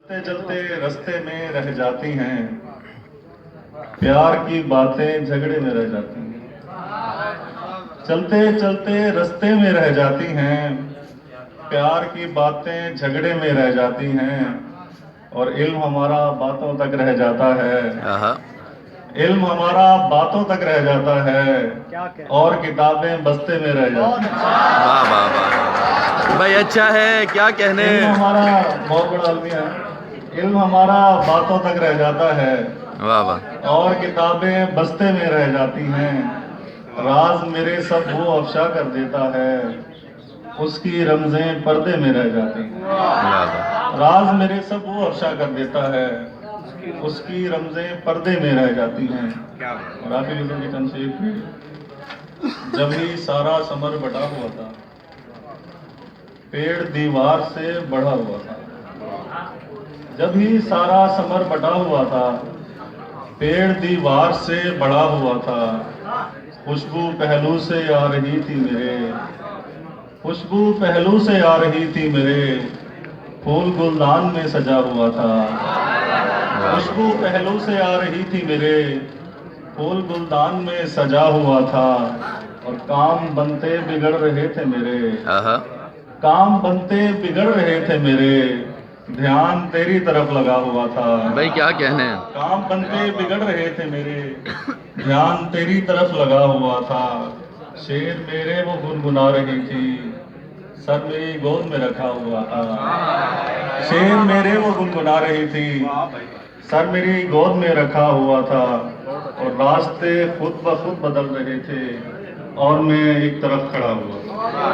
चलते चलते रस्ते में रह जाती हैं, प्यार की बातें झगड़े में रह जाती हैं। चलते चलते रस्ते में रह जाती हैं, प्यार की बातें झगड़े में रह जाती हैं, और इल्म हमारा बातों तक रह जाता है। इल्म हमारा बातों तक रह जाता है और किताबें बस्ते में रह जाती हैं। वाह वाह वाह भाई, अच्छा है, क्या कहने। इल्म हमारा बहुत बड़ा अलमिया है। इल्म हमारा बातों तक रह जाता है, वाह वाह। और किताबें बस्ते में रह जाती हैं। राज मेरे सब वो अफशा कर देता है, उसकी रमजें पर्दे में रह जाती हैं। वाह वाह। राज मेरे सब वो अफशा कर देता है, उसकी रमजें पर्दे में रह जाती हैं। और आप ही की तनसीब भी, जब ही सारा समर बटा हुआ था, पेड़ दीवार से बढ़ा हुआ था। जब ही सारा समर बटा हुआ था, पेड़ दीवार से बढ़ा हुआ था। खुशबू पहलू से आ रही थी मेरे, खुशबू पहलू से आ रही थी मेरे, फूल गुलदान में सजा हुआ था। खुशबू पहलू से आ रही थी मेरे, फूल गुलदान में सजा हुआ था। और काम बनते बिगड़ रहे थे मेरे, काम बनते बिगड़ रहे थे मेरे, ध्यान तेरी तरफ लगा हुआ था। भाई क्या कहने। काम बनते बिगड़ रहे थे मेरे, ध्यान तेरी तरफ लगा हुआ था। शेर मेरे वो गुनगुना रही थी, सर मेरी गोद में रखा हुआ था। शेर मेरे वो गुनगुना रही थी, सर मेरी गोद में रखा हुआ था। और रास्ते खुद ब खुद बदल रहे थे, और मैं एक तरफ खड़ा हुआ था।